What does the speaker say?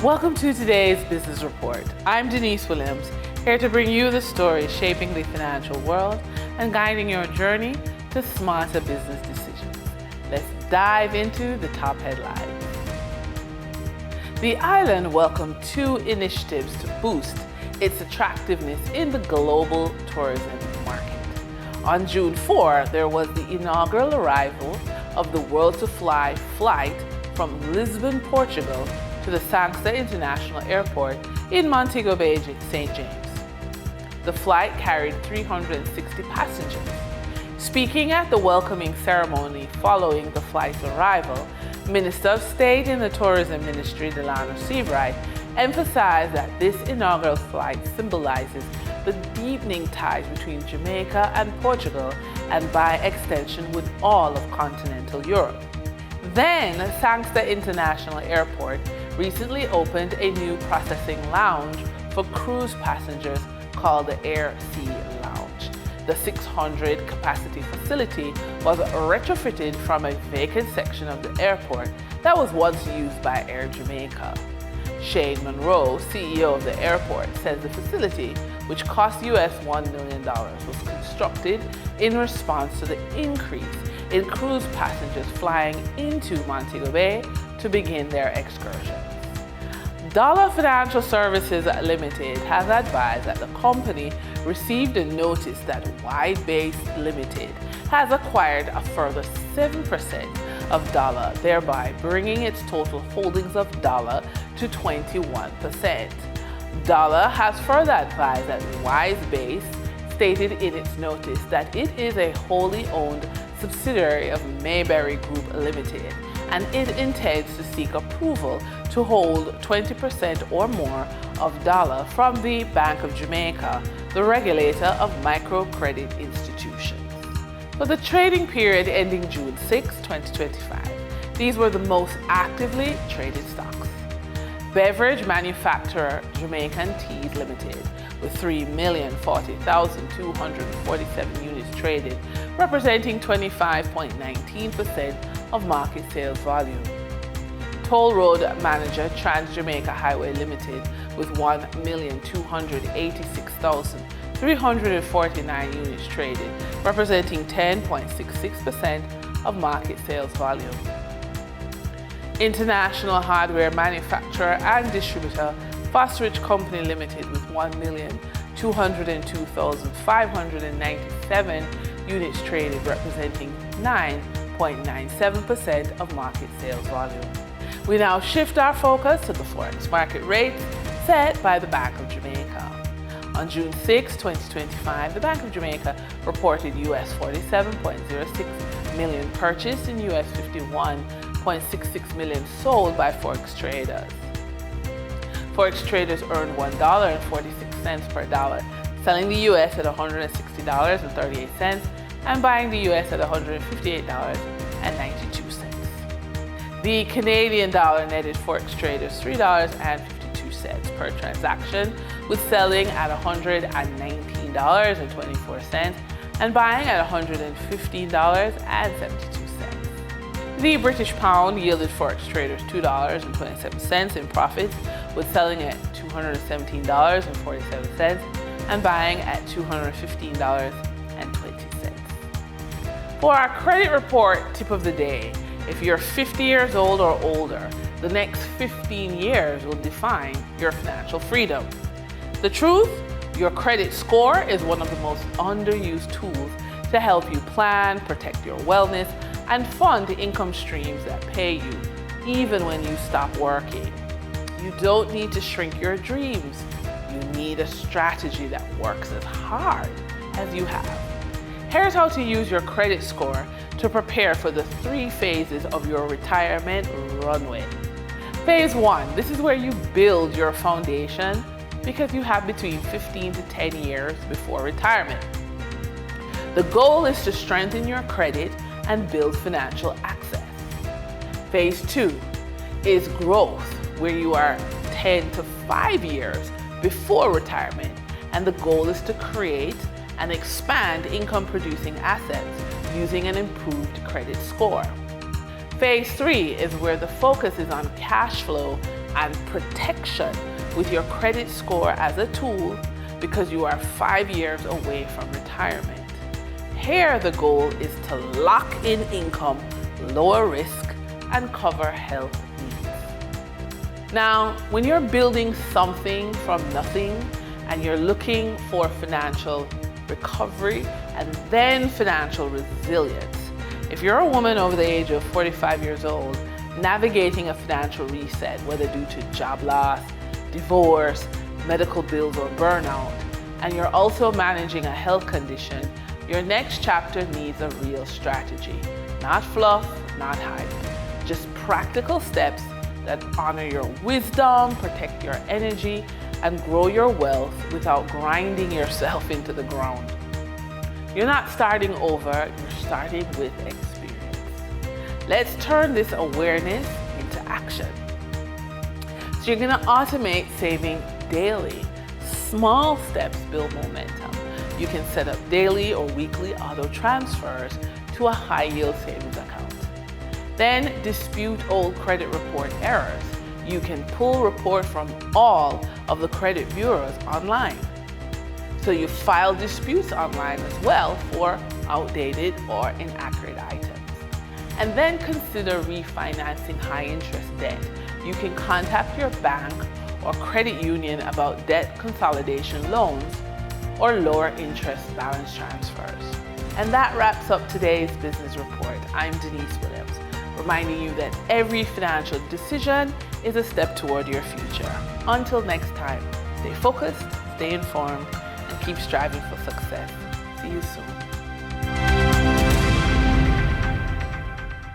Welcome to today's Business Report. I'm Denise Williams, here to bring you the stories shaping the financial world and guiding your journey to smarter business decisions. Let's dive into the top headlines. The island welcomed two initiatives to boost its attractiveness in the global tourism market. On June 4, there was the inaugural arrival of the World to Fly flight from Lisbon, Portugal, to the Sangster International Airport in Montego Bay, St. James. The flight carried 360 passengers. Speaking at the welcoming ceremony following the flight's arrival, Minister of State in the Tourism Ministry, Delano Seabright, emphasized that this inaugural flight symbolizes the deepening ties between Jamaica and Portugal, and by extension with all of continental Europe. Then, Sangster International Airport recently opened a new processing lounge for cruise passengers called the Air Sea Lounge. The 600 capacity facility was retrofitted from a vacant section of the airport that was once used by Air Jamaica. Shane Monroe, CEO of the airport, says the facility, which cost US $1 million, was constructed in response to the increase in cruise passengers flying into Montego Bay to begin their excursions. Dollar Financial Services Limited has advised that the company received a notice that Wide Base Limited has acquired a further 7% of Dollar, thereby bringing its total holdings of Dollar to 21%. Dollar has further advised that Wise Base stated in its notice that it is a wholly owned subsidiary of Mayberry Group Limited, and it intends to seek approval to hold 20% or more of Dollar from the Bank of Jamaica, the regulator of microcredit institutions. For the trading period ending June 6, 2025, these were the most actively traded stocks. Beverage manufacturer Jamaican Teas Limited, with 3,040,247 units traded, representing 25.19% of market sales volume. Toll Road Manager Trans Jamaica Highway Limited, with 1,286,349 units traded, representing 10.66% of market sales volume. International hardware manufacturer and distributor Fosterich Company Limited, with 1,202,597 units traded, representing 9.97% of market sales volume. We now shift our focus to the Forex market rates set by the Bank of Jamaica. On June 6, 2025, the Bank of Jamaica reported US $47.06 million purchased and US $51.66 million sold by Forex traders. Forex traders earned $1.46 per dollar, selling the US at $160.38 and buying the US at $158.92. The Canadian dollar netted Forex traders $3.52 per transaction, with selling at $119.24 and buying at $115.72. The British pound yielded Forex traders $2.27 in profits, with selling at $217.47 and buying at $215.20. For our credit report tip of the day, if you're 50 years old or older, the next 15 years will define your financial freedom. The truth, your credit score is one of the most underused tools to help you plan, protect your wellness, and fund the income streams that pay you, even when you stop working. You don't need to shrink your dreams. You need a strategy that works as hard as you have. Here's how to use your credit score to prepare for the 3 phases of your retirement runway. Phase 1, this is where you build your foundation because you have between 15 to 10 years before retirement. The goal is to strengthen your credit and build financial access. Phase 2 is growth, where you are 10 to 5 years before retirement, and the goal is to create and expand income-producing assets using an improved credit score. Phase 3 is where the focus is on cash flow and protection with your credit score as a tool because you are 5 years away from retirement. Here, the goal is to lock in income, lower risk, and cover health needs. Now, when you're building something from nothing and you're looking for financial recovery and then financial resilience, if you're a woman over the age of 45 years old, navigating a financial reset, whether due to job loss, divorce, medical bills, or burnout, and you're also managing a health condition, your next chapter needs a real strategy. Not fluff, not hype. Just practical steps that honor your wisdom, protect your energy, and grow your wealth without grinding yourself into the ground. You're not starting over, you're starting with experience. Let's turn this awareness into action. So you're gonna automate saving daily. Small steps build momentum. You can set up daily or weekly auto transfers to a high yield savings account. Then dispute old credit report errors. You can pull report from all of the credit bureaus online. So you file disputes online as well for outdated or inaccurate items. And then consider refinancing high interest debt. You can contact your bank or credit union about debt consolidation loans or lower interest balance transfers. And that wraps up today's business report. I'm Denise Williams, reminding you that every financial decision is a step toward your future. Until next time, stay focused, stay informed, and keep striving for success. See you soon.